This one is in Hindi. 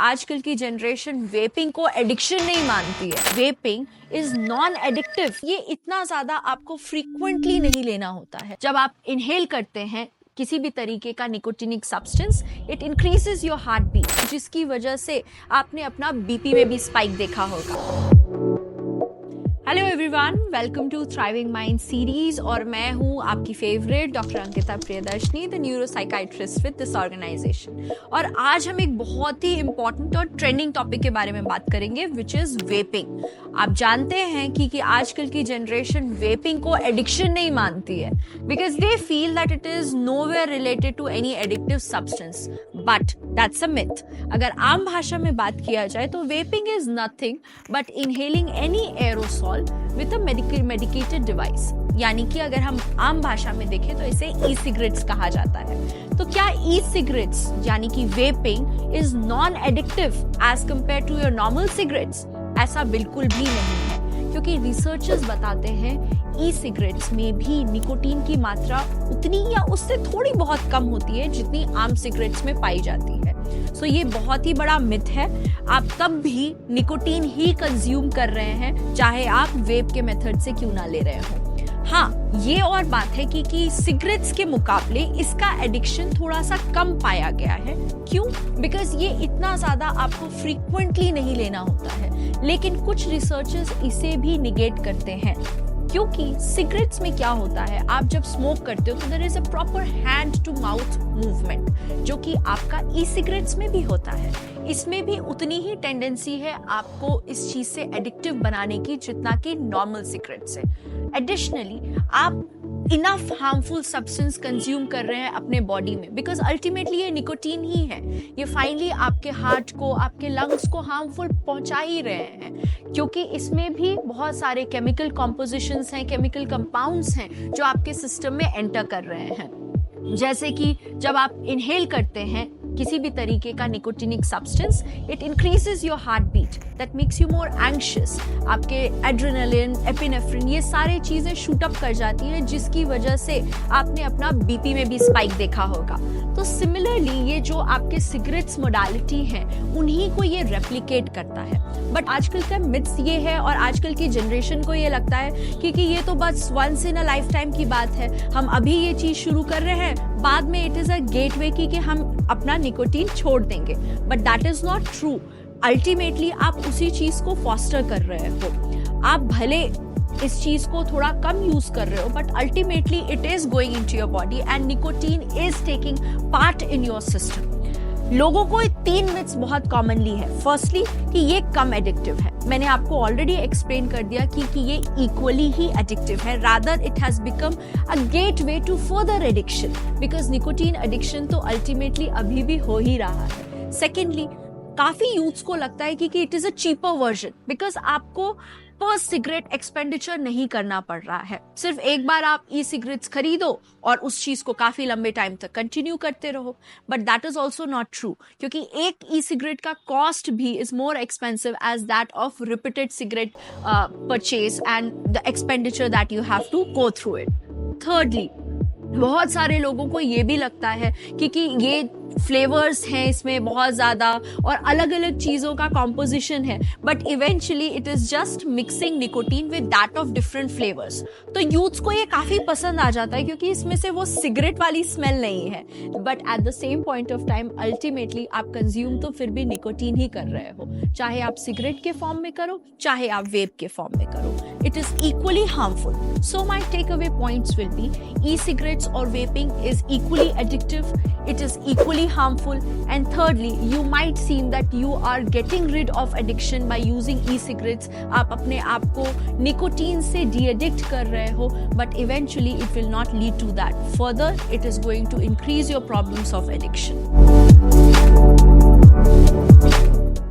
आजकल की जनरेशन वेपिंग को एडिक्शन नहीं मानती है। Vaping is non addictive. ये इतना ज्यादा आपको फ्रीक्वेंटली नहीं लेना होता है। जब आप इनहेल करते हैं किसी भी तरीके का nicotinic substance, it increases your heart beat, जिसकी वजह से आपने अपना बीपी में भी स्पाइक देखा होगा। Hello everyone, welcome to thriving mind series और मैं हूं आपकी favourite doctor Ankita Priyadarshini, the neuropsychiatrist with this organisation. और आज हम एक बहुत ही इंपॉर्टेंट और ट्रेंडिंग टॉपिक के बारे में बात करेंगे, विच इज वेपिंग। आप जानते हैं कि आजकल की जनरेशन वेपिंग को एडिक्शन नहीं मानती है, because they feel that it is nowhere related to any addictive substance, but that's a myth. अगर आम भाषा में बात किया जाए तो vaping is nothing but inhaling any aerosol with a medicated device. यानी कि अगर हम आम भाषा में देखें तो इसे ई सिगरेट्स कहा जाता है। तो क्या ई सिगरेट्स यानी कि vaping is non addictive as compare to your normal cigarettes? ऐसा बिल्कुल भी नहीं है, क्योंकि रिसर्चर्स बताते हैं ई सिगरेट्स में भी निकोटीन की मात्रा उतनी या उससे थोड़ी बहुत कम होती है जितनी आम सिगरेट्स में पाई जाती है। सो ये बहुत ही बड़ा मिथ है। आप तब भी निकोटीन ही कंज्यूम कर रहे हैं, चाहे आप वेप के मेथड से क्यों ना ले रहे हो। हाँ, ये और बात है कि सिगरेट्स के मुकाबले इसका एडिक्शन थोड़ा सा कम पाया गया है। क्यों? बिकॉज ये इतना ज्यादा आपको फ्रीक्वेंटली नहीं लेना होता है। लेकिन कुछ रिसर्चर्स इसे भी निगेट करते हैं, क्योंकि सिगरेट्स में क्या होता है, आप जब स्मोक करते हो तो there is a proper hand to mouth movement, जो कि आपका ई सिगरेट्स में भी होता है। इसमें भी उतनी ही टेंडेंसी है आपको इस चीज से एडिक्टिव बनाने की जितना कि नॉर्मल सिगरेट से। एडिशनली आप इनफ हार्मफुल सब्सटेंस कंज्यूम कर रहे हैं अपने बॉडी में, बिकॉज अल्टीमेटली ये निकोटीन ही है। ये फाइनली आपके हार्ट को, आपके लंग्स को हार्मफुल पहुंचा ही रहे हैं, क्योंकि इसमें भी बहुत सारे केमिकल कॉम्पोजिशंस हैं, केमिकल कंपाउंड्स हैं जो आपके सिस्टम में एंटर कर रहे हैं। जैसे कि जब आप इनहेल करते हैं किसी भी तरीके का nicotinic substance, it increases your heart beat, that makes you more anxious. आपके एड्रेनलिन, एपिनेफ्रिन, ये सारी चीजें शूट अप कर जाती हैं, जिसकी वजह से आपने अपना बीपी में भी स्पाइक देखा होगा। तो सिमिलरली ये जो आपके सिगरेट्स मोडालिटी हैं, उन्हीं को ये रेप्लिकेट करता है। बट आजकल का मिथ्स ये है, और आजकल की जनरेशन को ये लगता है कि ये तो बस once in a lifetime की बात है, हम अभी ये चीज शुरू कर रहे हैं, बाद में इट इज अ गेटवे कि हम अपना निकोटीन छोड़ देंगे। But that is not true. Ultimately आप उसी चीज को फॉस्टर कर रहे हो। आप भले इस चीज को थोड़ा कम यूज कर रहे हो, but ultimately it is going into your body and nicotine is taking part in your system. लोगों को 3 मिथ्स बहुत कॉमनली है। फर्स्टली कि ये कम एडिक्टिव है। मैंने आपको ऑलरेडी एक्सप्लेन कर दिया कि ये इक्वली ही एडिक्टिव है। Rather it has become a gateway to further addiction, because nicotine addiction तो अल्टीमेटली अभी भी हो ही रहा है। सेकेंडली, काफी यूथ्स को लगता है कि it is a cheaper version, because आपको पर सिगरेट एक्सपेंडिचर नहीं करना पड़ रहा है। सिर्फ एक बार आप ई सिगरेट्स खरीदो और उस चीज को काफी लंबे टाइम तक कंटिन्यू करते रहो। But that is also not true, क्योंकि एक ई सिगरेट का कॉस्ट भी is more expensive as that of repeated cigarette purchase and the expenditure that you have to go through it. Thirdly, बहुत सारे लोगों को ये भी लगता है कि ये फ्लेवर्स हैं इसमें बहुत ज्यादा और अलग अलग चीजों का कॉम्पोजिशन है, but eventually it is just mixing nicotine with that of different flavours. तो यूथ्स को ये काफी पसंद आ जाता है, क्योंकि इसमें से वो सिगरेट वाली स्मेल नहीं है। But at the same point of time ultimately आप कंज्यूम तो फिर भी निकोटीन ही कर रहे हो, चाहे आप सिगरेट के फॉर्म में करो, चाहे आप वेप के फॉर्म में करो। It is equally harmful. So my takeaway points will be, e cigarettes or vaping is equally addictive, it is equally harmful, and thirdly, you might seem that you are getting rid of addiction by using e-cigarettes. आप अपने आप को निकोटीन से de-addict कर रहे हो, but eventually it will not lead to that. Further, it is going to increase your problems of addiction.